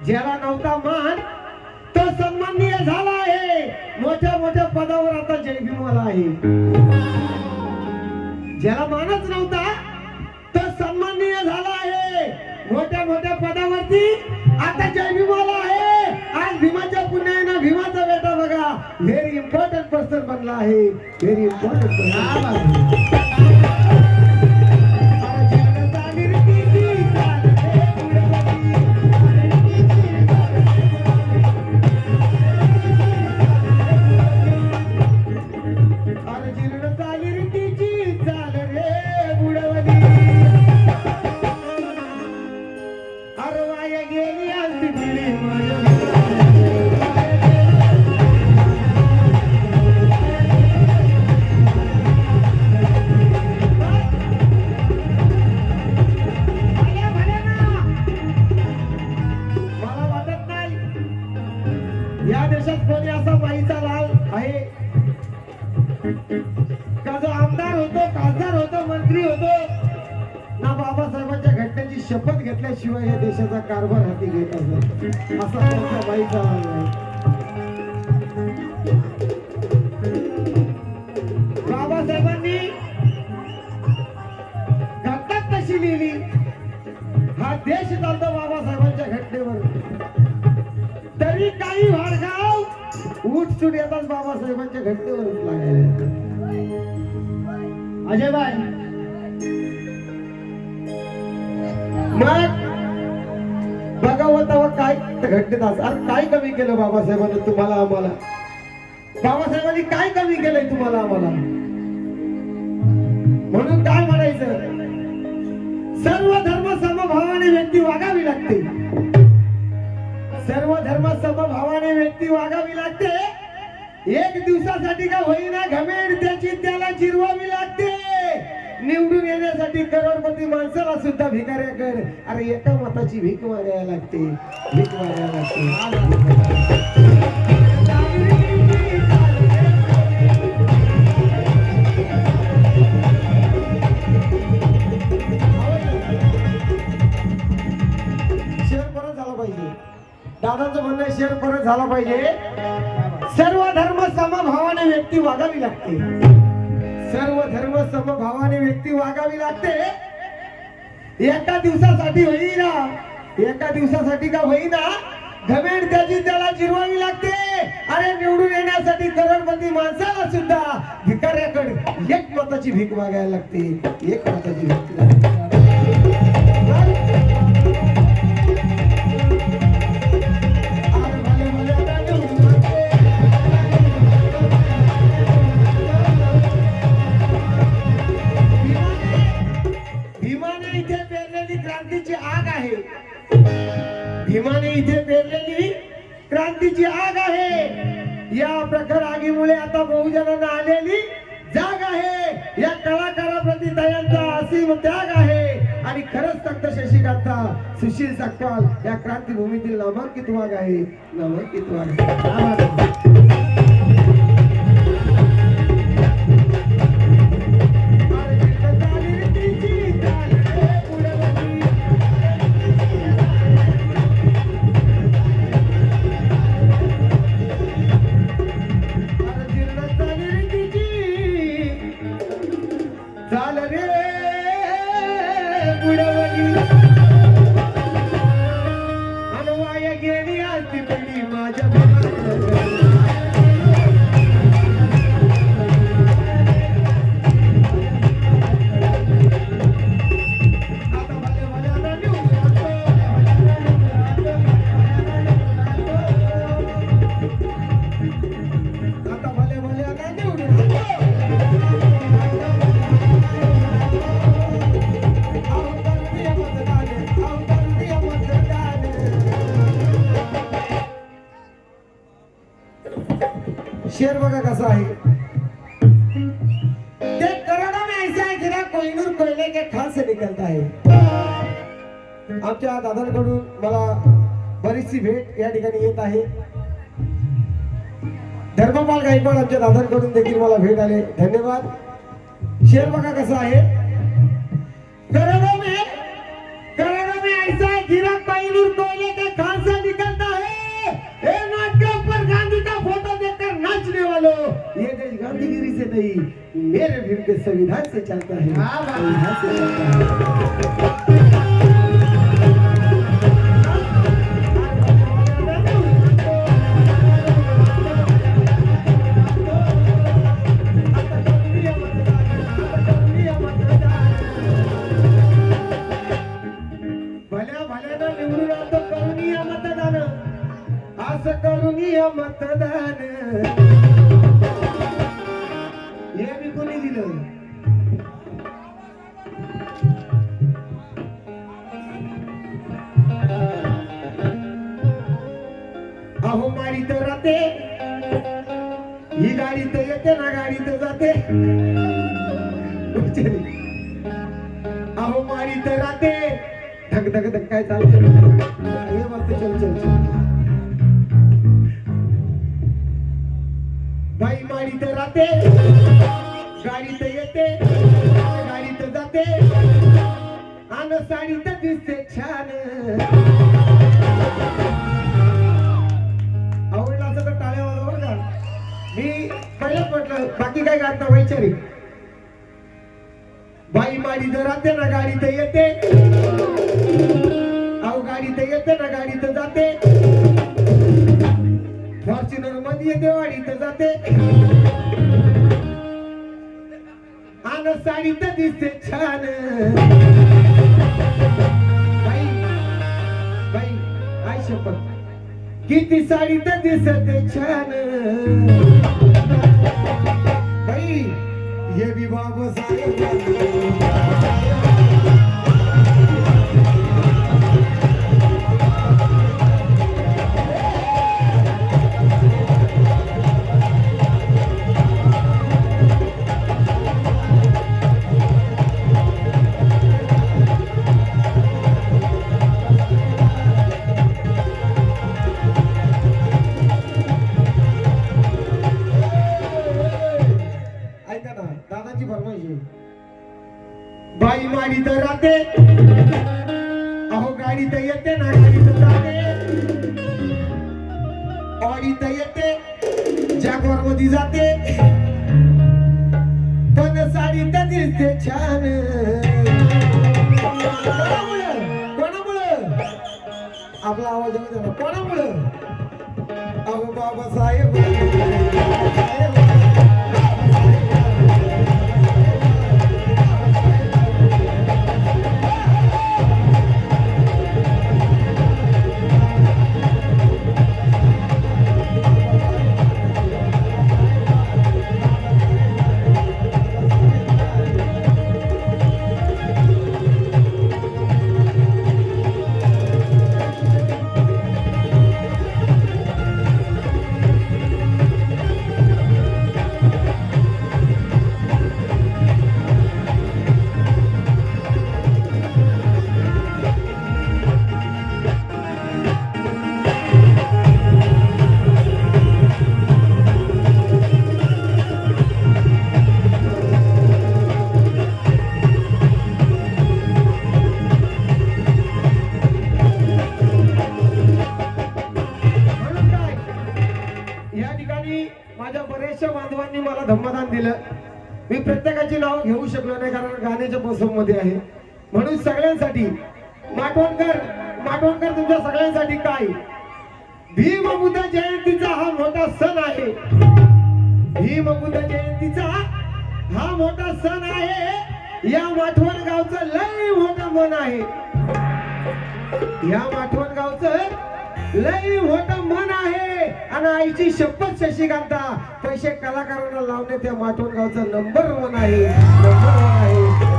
ज्याला नव्हता मान तो सन्माननीय झाला आहे, मोठ्या मोठ्या पदावर आता जय भीमवाला आहे. ज्याला मानच नव्हता तो सन्माननीय झाला आहे, मोठ्या मोठ्या पदावरती आता जय भीमवाला आहे. आज भीमाच्या पुण्याने भीमाचा बेटा बघा व्हेरी इम्पॉर्टंट पर्सन बनला आहे, व्हेरी इम्पॉर्टंट पर्सन. या देशात कोणी असा माईचा लाल आहे का जो आमदार होतो, खासदार होतो, मंत्री होतो ना बाबासाहेबांच्या घटनेची शपथ घेतल्याशिवाय या देशाचा कारभार हाती घेत असत, असा मोठा माईचा लाल आहे. बाबासाहेबांनी घटना कशी लिहिली, हा देश चालतो बाबासाहेबांच्या घटनेवर. तरी काही वाडगाव उठसूट येतात बाबासाहेबांच्या घटनेवरच लागले. अजय बाय मग बघावं काय घटनेत असं काय कमी केलं बाबासाहेबांनी तुम्हाला आम्हाला, बाबासाहेबांनी काय कमी केलंय तुम्हाला आम्हाला. म्हणून काय म्हणायचं, सर्व धर्म समभावाने व्यक्ती वागावी लागते, सर्व धर्म समभावाने व्यक्ती वागावी लागते. एक दिवसासाठी का होईना घमेंड त्याची त्याला जिरवावी लागते. निवडून येण्यासाठी करोडपती माणसाला सुद्धा भिकाऱ्याकडे अरे एका मताची भीक मागायला लागते, भीक मागायला लागते. शेअर परत झाला पाहिजे, दादाचं म्हणणं शेअर परत झाला पाहिजे. सर्व धर्म समभावाने व्यक्ती वागावी लागते, सर्व धर्म समभावाने व्यक्ती वागावी लागते. एका दिवसासाठी होईना, एका दिवसासाठी का होईना घमेंड त्याची त्याला जिरवावी लागते. अरे निवडून येण्यासाठी करोडपती माणसाला सुद्धा भिकाऱ्याकडे एक मताची भीक मागायला लागते, एक मताची भीक लागते. भीमाने इथे पेरलेली क्रांतीची आग आहे. या प्रखर आगीमुळे आता बहुजनांना आलेली जाग आहे. या कलाकाराप्रती दयांचा असीम त्याग आहे. आणि खरंच तख्त शशिकांतचा सुशील सकपाल या क्रांतीभूमीतील नामांकित वाघ आहे, नामांकित वाघ. चाल रे बुडवली अनवाय गेली आरती पिढी माझ्या शेर बघा कसा आहे. ते करोड़ों में ऐसा है गिरा कोहिनूर कोयले के खान से निकलता है. आमच्या दादांकडून मला बरीचशी भेट या ठिकाणी येत आहे. धर्मपाल गायकवाड आमच्या दादांकडून देखील मला भेट आले, धन्यवाद. शेर बघा कसा आहे. करोड़ों में ऐसा है गिरा कोहिनूर कोयले के खान से निकलता क्रांतिगिरी से नहीं मेरे भीम के संविधान से चलता है। हाँ, वाह। संविधान से चलता है। भल्या भल्यानं निवडून आणतो करूनिया मतदान, असं करूनिया मतदान. हे मी कोणी दिलं? अहो मारी तर राहते, ही गाडी तर येते ना गाडी तर जाते. अहो मारी तर राहते, धक धक धक काय चालते. हे म्हणते चल चल चल. बाई मारी तर राहते, गाडी तर येते, गाडी तर जाते, आणि साडी तर दिसते छान. आवडला असं तर टाळ्या वाजवा बरं का. मी पहिलंच म्हटलं बाकी काय गाता वैचारिक. बाई माडी तर राहते ना गाडी तर येते, अहो गाडी तर येते ना गाडी तर जाते, फॉर्च्युनर मध्ये येते वाडी तर जाते, आणि साडी तर दिसते छान. बाई बाई आई शपथ किती साडी तर दिसते छान. बाई ये भी बाबा दादाची फरमाईश आहे. बाई माडी तर राहते, अहो गाडी तर येते ना गाडी तर जाते, ऑडी तर येते, जॅगवार मध्ये जाते, पण साडी तर दिसते छान. कोणामुळं आपला आवाज येतो ना कोणामुळं. अहो बाबासाहेब माझ्या बरेचशा बांधवांनी मला धम्मदान दिलं. मी प्रत्येकाची नाव घेऊ शकलो नाही कारण गाण्याच्या मोसम मध्ये आहे. म्हणून सगळ्यांसाठी माटवणकर तुमच्या सगळ्यांसाठी काय भीमबुद्ध जयंतीचा हा मोठा सण आहे. भीमबुद्ध जयंतीचा हा मोठा सण आहे. या माठवण गावचं लय मोठं मन आहे. या माठवण गावचं लई मोठं मन आहे. आणि आईची शपथ शशिकांता पैसे कलाकारांना लावणे त्या माठवण गावचा नंबर 1 आहे. नंबर 1 आहे.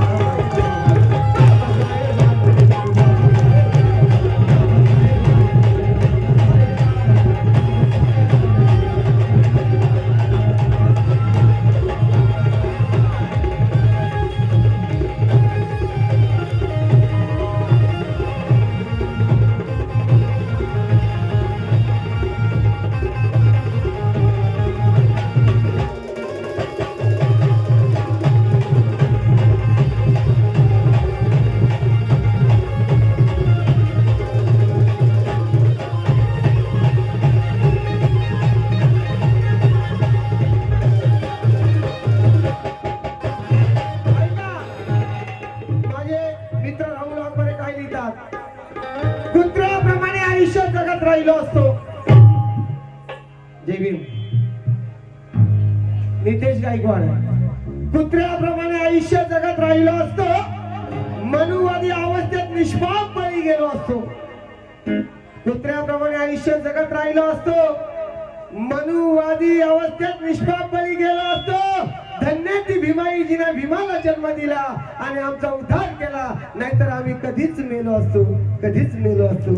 परे काय लिहितात, कुत्र्याप्रमाणे आयुष्य जगत राहिलो असतो. जय भीम. नितेश गायकवाड. कुत्र्याप्रमाणे आयुष्य जगत राहिलो असतो, मनुवादी अवस्थेत निष्पाप बळी गेलो असतो. कुत्र्याप्रमाणे आयुष्य जगत राहिलो असतो, मनुवादी अवस्थेत निष्पाप बळी गेलो असतो. धन्य ती भीमाईजीने भीमाला जन्म दिला आणि आमचा उद्धार केला, नाहीतर आम्ही कधीच मेलो असतो, कधीच मेलो असतो.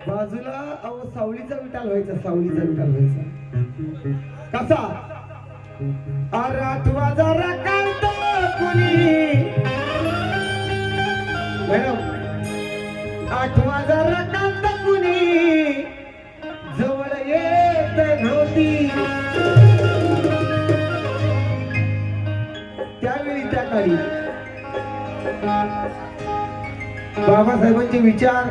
बाजूला अहो सावलीचा विटाल व्हायचा, सावलीचा विटाल व्हायचा. कसा आठवा जरा काढतो कुणी, मॅडम आठवा जरा काढतो कुणी, जवळ येत नव्हती. त्यावेळी त्या काळी बाबासाहेबांचे विचार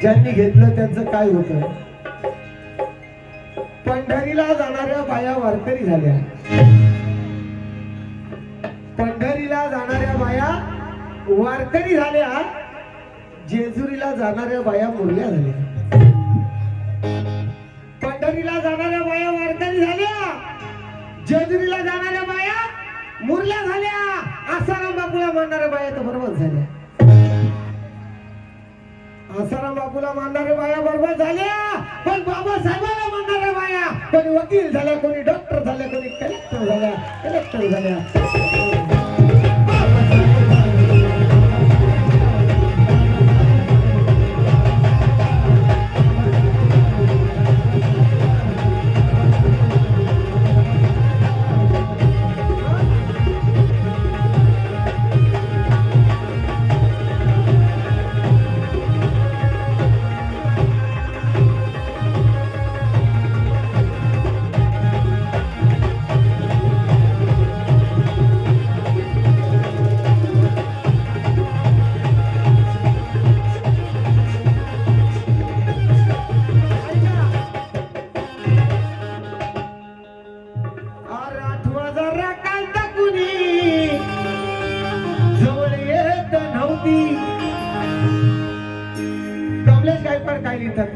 ज्यांनी घेतलं त्यांचं काय होतं. पंढरीला जाणाऱ्या बाया वारकरी झाल्या, पंढरीला जाणाऱ्या बाया वारकरी झाल्या, जेजुरीला जाणाऱ्या बाया मुरल्या झाल्या. पंढरीला जाणाऱ्या बाया वारकरी झाल्या, जेजुरीला जाणाऱ्या बाया मुरल्या झाल्या. आसाराम बापूला मानणाऱ्या बाया तर बरोबर झाल्या. आसाराम बापूला मानणाऱ्या बाया बरोबर झाल्या, पण बाबासाहेबांना मानणाऱ्या बाया कोणी वकील झाल्या, कोणी डॉक्टर झाल्या, कोणी कलेक्टर झाल्या, कलेक्टर झाल्या.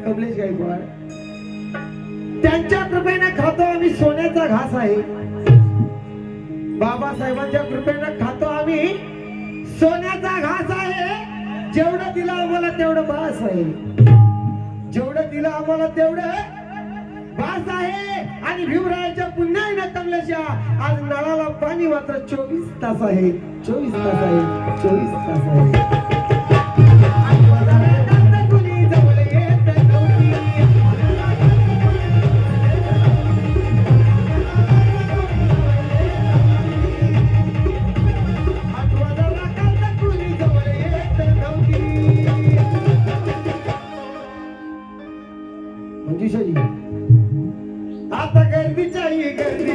कमलेश गायकवाड. त्यांच्या कृपेने खातो आम्ही सोन्याचा घास आहे, बाबासाहेबांच्या कृपेने खातो आम्ही सोन्याचा घास आहे. जेवढं दिलं आम्हाला तेवढं बास आहे, जेवढं दिलं आम्हाला तेवढं बास आहे. आणि भीमरायाच्या पुण्याईनं कमलेशा आज नळाला पाणी मात्र 24 तास आहे, 24 तास आहे, 24 तास आहे. आता गर्दीच्या ही गर्दी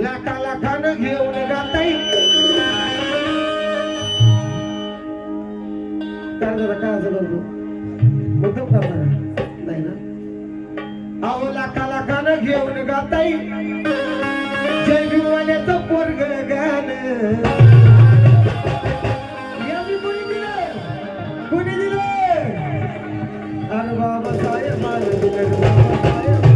लाखा लाखानं घेऊन गाताई. काय जरा काय असं करतो मुद्दाम करणार नाही ना. अहो लाखा लाखानं घेऊन गाताई, जय भीमवाल्याचं पोरग गाणं. कोणी दिलं, कोणी दिलं. अरे बाबा बाबासाहेब बाबासाहेब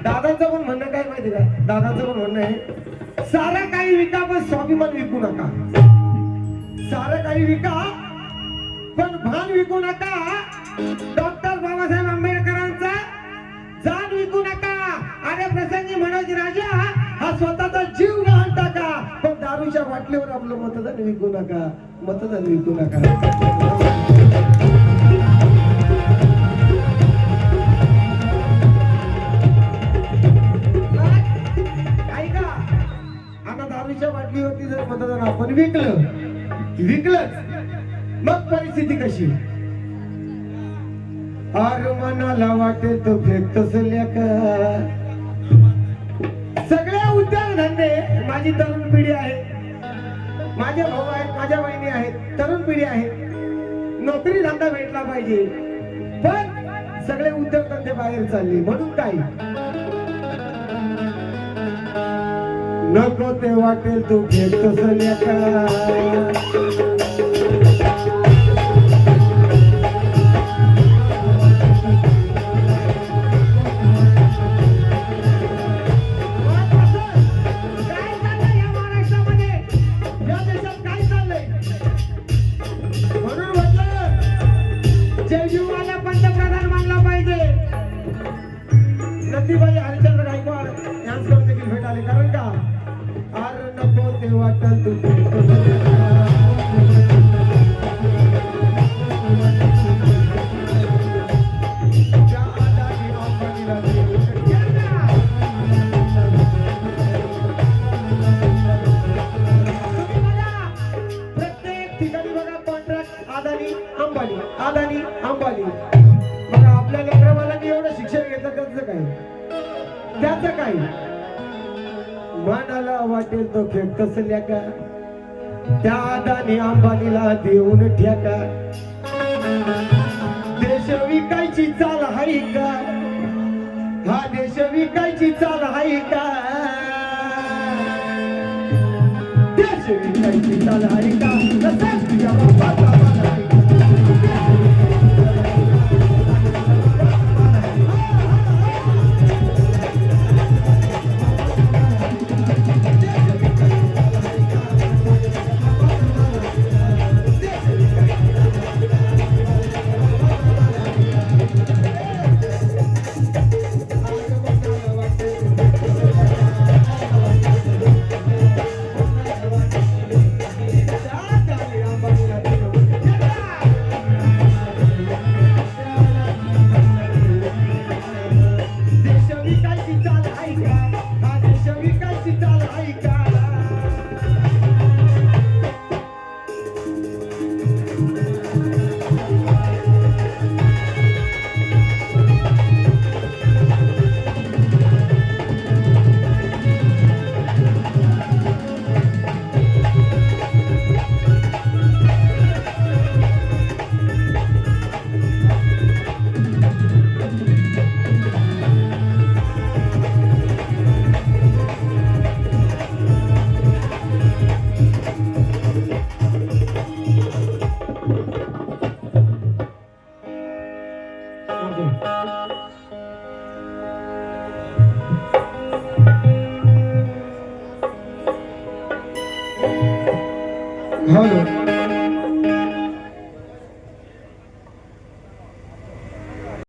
दादांचं पण म्हणणं काय माहिती का? दादांचं पण म्हणणं आहे सारं काही विका पण स्वाभिमान विकू नका. सारं काही विका पण भान विकू नका. डॉक्टर बाबासाहेब आंबेडकरांचा जान विकू नका. अरे प्रसंगी मनोज राजा हा स्वतःचा जीव गहाण टाका, पण दारूच्या बाटलीवर आपलं मतदान विकू नका. मतदान विकू नका. दारूच्या बाटलीवरती जर मतदान आपण विकलंच मग परिस्थिती कशी? आर मनाला वाटे तो फेकतोस लेका. सगळे उद्योगधंदे माझी तरुण पिढी आहे, माझे भाऊ आहेत, माझ्या बहिणी आहेत, तरुण पिढी आहे. नोकरी धंदा भेटला पाहिजे, पण सगळे उद्योगधंदे बाहेर चालले. म्हणून काय नको ते वाटेल तू घेतोस लेका. जयजीवाला पंतप्रधान मानला पाहिजे. नंदीबाई हरिचंद्र गायकवाड यांच्याकडे देखील भेट आली. कारण का आर नको ते वाटल तू प्रत्येक ठिकाणी बघा कॉन्ट्रॅक्ट अदानी अंबानी, अदानी अंबानी. बघा आपल्या लेकरावाल्यांनी एवढं शिक्षण घेतलं त्याचं काय मनाला वाटेल तो फेकतोस लेका. त्या अदानी अंबानीला देऊन ठेका. देश विकायची चाल हाय का? हा देश विकायची चाल हाय का? देश विकायची चाल हाय का? हो